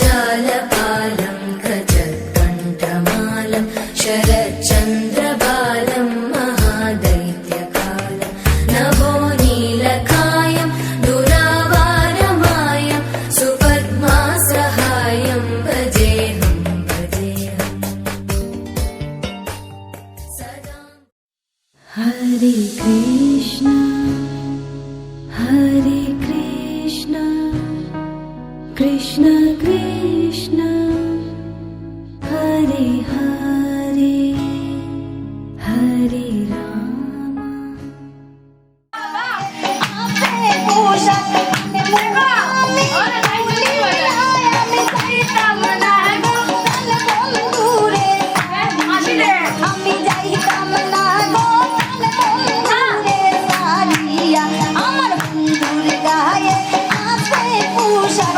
जगज्जालपालं खचत्कण्ठमालं शरच्चन्द्रबालं महादैत्यकालं नभोनीलकायं दुरावारमायं सुपद्मासहायं भजेऽहं सदा। हरे कृष्ण हरे कृष्ण कृष्ण कृष्ण हरे हरे हरे राम। আমার বন্ধুর গায়ে আছে পোশাক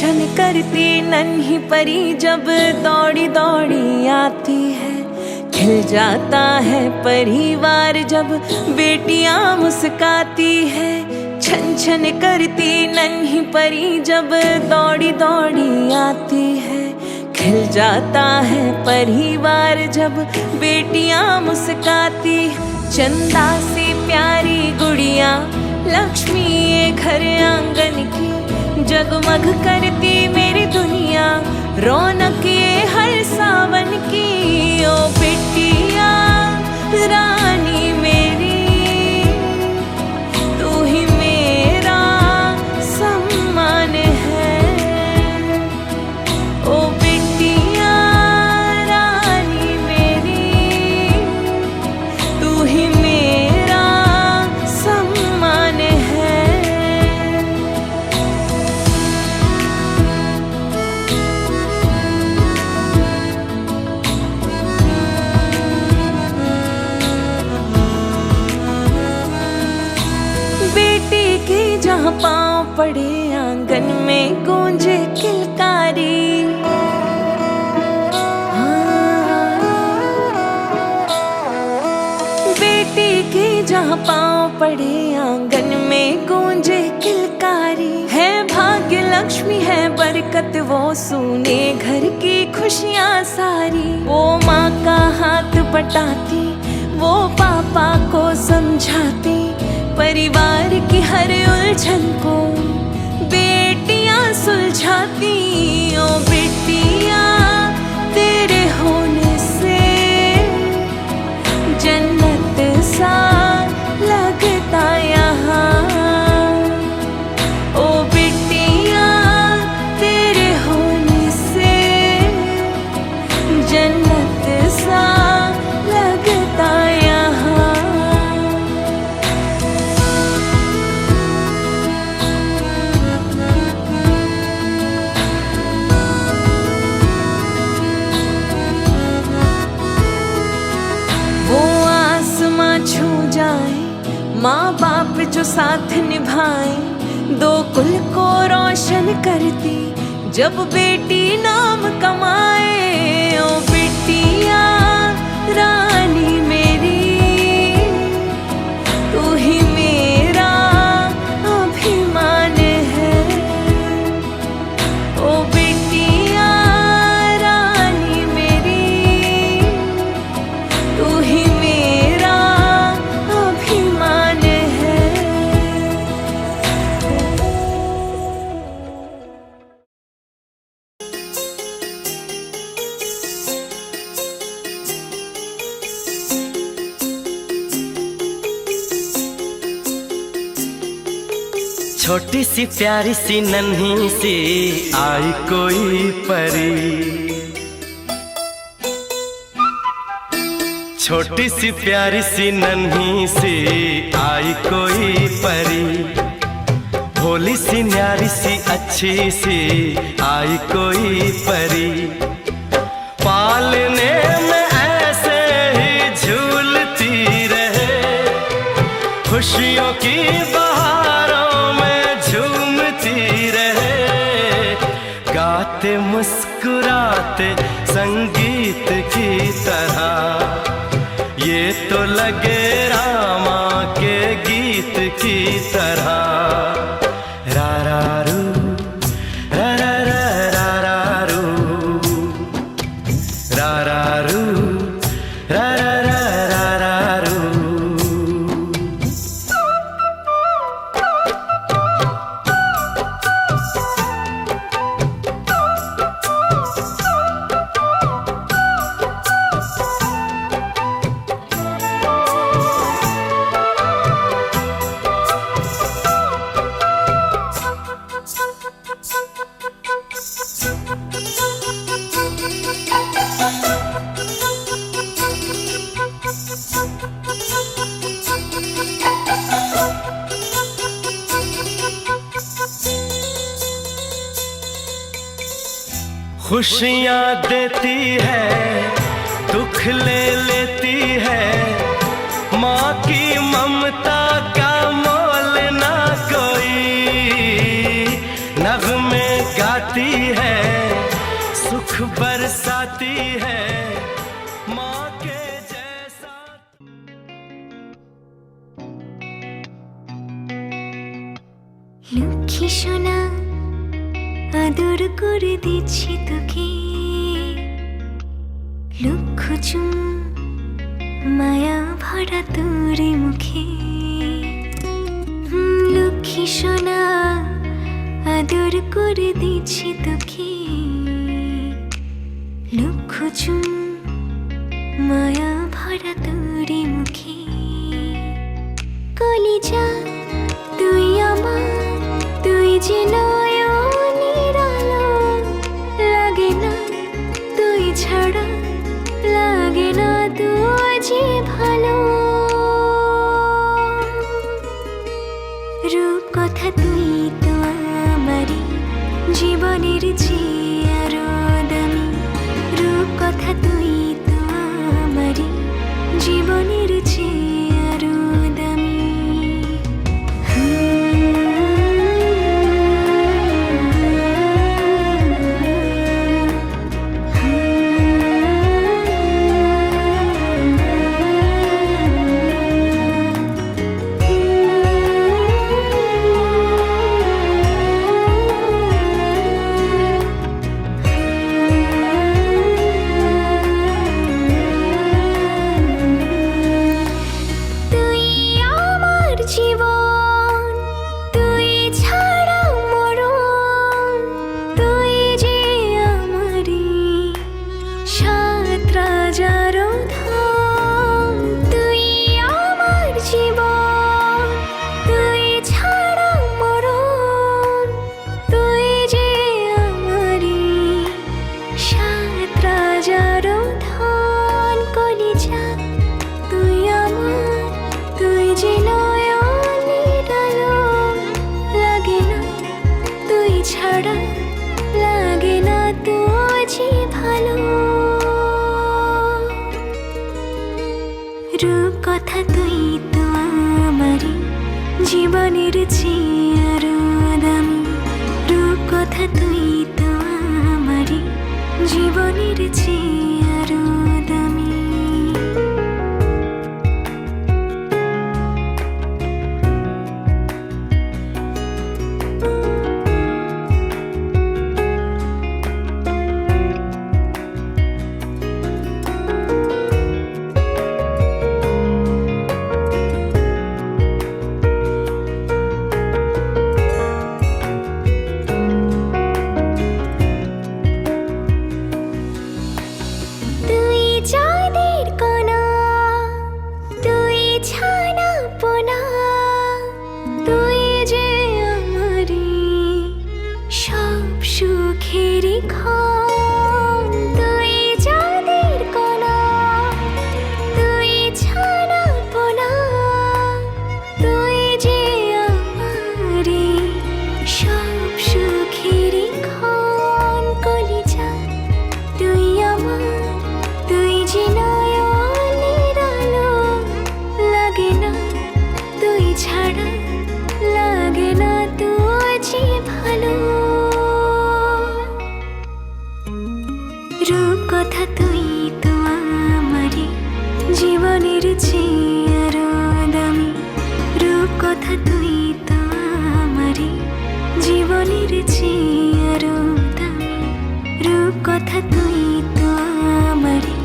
छन करती नन्ही परी जब दौड़ी दौड़ी आती है। खिल जाता है परिवार जब बेटियां मुस्काती है। छन छन करती नन्ही परी जब दौड़ी दौड़ी आती है। खिल जाता है परिवार जब बेटियां मुस्काती। चंदा सी प्यारी गुड़िया लक्ष्मी ये घर आंगन की। जगमग करती मेरी दुनिया रौनक ये हर सावन की। ओ बिटिया रानी मेरी तू ही मेरा सम्मान है। ओ बिटिया रानी मेरी तू ही मेरा सम्मान है। जहाँ पाँव पड़े आंगन में गूंजे किलकारी। बेटी की जहाँ पाँव पड़े आंगन में गूंजे किलकारी। है भाग्य लक्ष्मी है बरकत वो सुने घर की खुशियाँ सारी। वो माँ का हाथ बटाती वो पापा को समझाती। परिवार की हर उलझन को बेटियां सुलझाती। ओ बेटिया तेरे होने से जन्नत सा लगता यहाँ। ओ बेटिया तेरे होने से जन्नत सा लगता यहाँ। छू जाए माँ बाप जो साथ निभाए। दो कुल को रोशन करती जब बेटी नाम कमाए। ओ बेटिया रानी मेरी तू ही मेरा अभिमान है। ओ बेटिया रानी मेरी तू ही मेरा अभिमान है। छोटी सी प्यारी सी नन्ही सी आई कोई परी। छोटी सी प्यारी सी नन्ही सी आई कोई परी। भोली सी न्यारी सी अच्छी सी आई कोई परी। पालने में ऐसे ही झूलती रहे। खुशियों की बहारों में झूमती रहे। गाते मुस्कुराते संगीत की तरह। ये तो लगे रामा के गीत की तरह। रा रा रू रा रा रा रा रू रा रा रू रा रा रा रा रू। खुशियाँ देती है दुख ले लेती है। माँ की ममता का मोल ना कोई। नग़मे गाती লক্ষ্মী সোনা আদর করে দিচ্ছি তোকে, লক্ষ চুম মায়া ভরা তোর মুখে। লক্ষ্মী সোনা আদর করে দিচ্ছি তোকে, লক্ষ চুম মায়া ভরা তোর মুখে। কলিজা তুই আমার, তুই যে নয়নের আলো, লাগে না তুই ছাড়া, লাগে না তুই যে ভালো। রূপ কথা তুই তো আমারই জীবনের চেয়ে আরো দামি, রূপ কথা তুই তো আমারই জীবনের চেয়ে আরো দামি। রূপ কথা তুই তো আমারই জীবনের চেয়ে আরো দামি, রূপ কথা তুই তো আমারই জীবনের চেয়ে আরো দামি। রূপ কথা তুই তো আমারই জীবনের চেয়ে আরো দামি, রূপ কথা তুই তো আমারই জীবনের চেয়ে আরো দামি, রূপ কথা তুই তো আমারই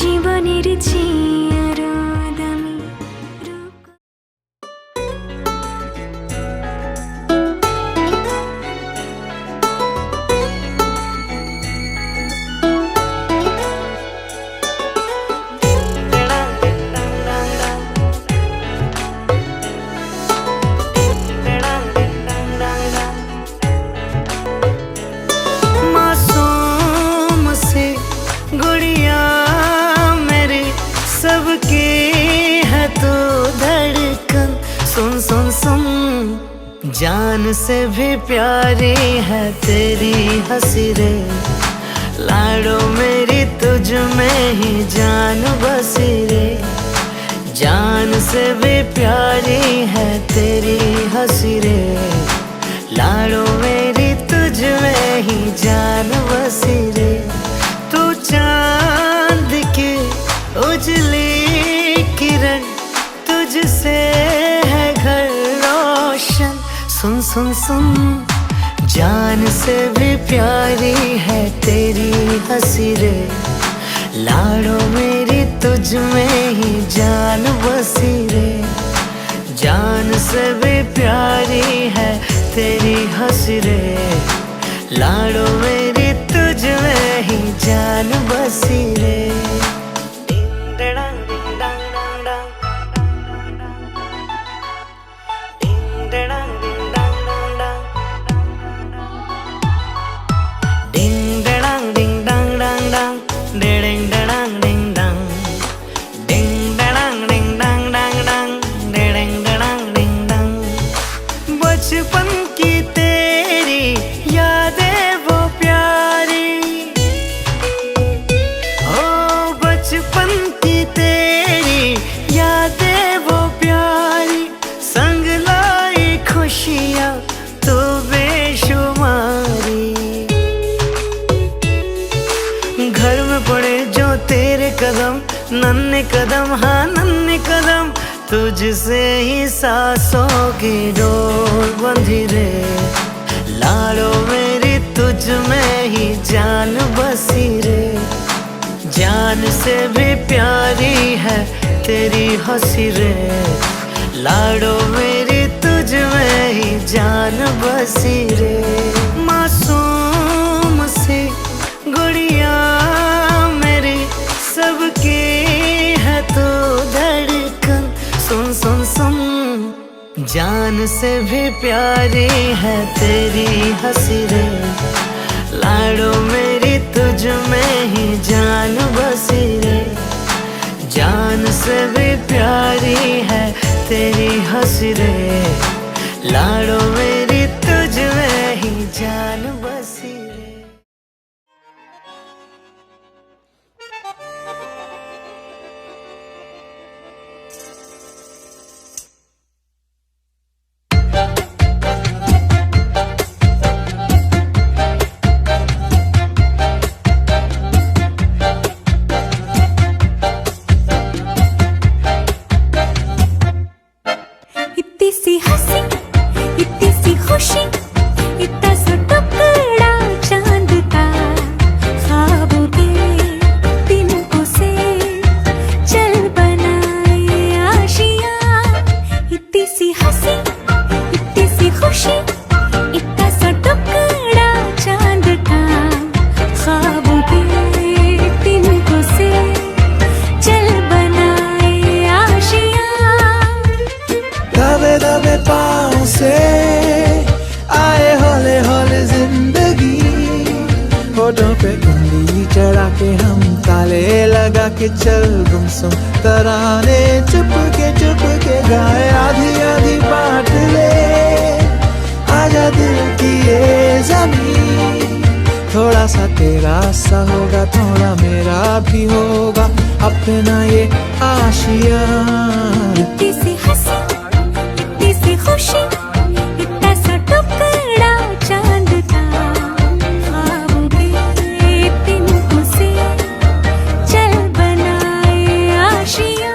জীবনের চেয়ে আরো দামি। जान से भी प्यारी है तेरी हंसी रे, लाडो मेरी तुझ में ही जान बसी रे। जान से भी प्यारी है तेरी हंसी रे, लाडो मेरी तुझ में ही जान बसी रे। तू चांद की उजली किरण, तुझसे है घर रोशन, सुन सुन सुन, जान से भी प्यारी है तेरी हंसी रे। लाड़ो मेरी तुझ में ही जान बसी रे। जान से भी प्यारी है तेरी हंसी रे। लाड़ो मेरी तुझ में ही जान बसी रे। बचपन की तेरी यादें वो प्यारी, ओ बचपन की तेरी यादें वो प्यारी। संग लाई खुशियाँ तो बेशुमारी। घर में पड़े जो तेरे कदम, नन्हे कदम हाँ नन्हे कदम। तुझसे ही सांसों की डोर बंधी रे। लाड़ो मेरी तुझ में ही जान बसी रे। जान से भी प्यारी है तेरी हंसी रे। लाड़ो मेरी तुझ में ही जान बसी रे। मासूम सी गुड़िया मेरी, सबकी है तो धड़कन। सुन सुन सुन, जान से भी प्यारी है तेरी हंसी रे। लाड़ो मेरी तुझ में ही जान बसी रे। जान से भी प्यारी है तेरी हंसी रे। लाड़ो मेरी तुझ में ही जान बसी रे। इतनी सी हंसी, इतनी सी खुशी, इतना सा टुकड़ा चांद का। ख्वाबों के तिनकों से चल बनाए आशियाँ। इतनी सी हंसी, इतनी सी खुशी, इतना सा टुकड़ा चांद का। ख्वाबों के तिनकों से चल बनाए आशियाँ। दबे दबे पाँव से आए हौले हौले जिंदगी। होठों पे उंगली चढ़ा के हम ताले लगा के चल गुमसुम तराने चुप के गाए। आधी आधी बांट ले आजा दिल की ये ज़मीन। थोड़ा सा तेरा सा होगा, थोड़ा मेरा भी होगा अपना ये आशियाँ। इतनी सी हंसी, इतनी सी खुशी, इतना सा टुकड़ा चांद का। ख्वाबों के तिनकों से चल बनाए आशियाँ।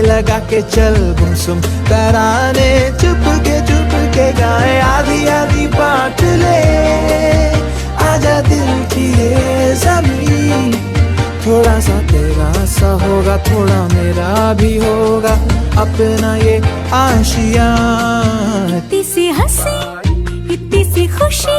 लगा के चल गुमसुम तराने चुप के गाए। आधी आधी बांट ले आजा दिल की ये ज़मीन। भी होगा अपना ये आशियाँ। इतनी सी हंसी इतनी सी खुशी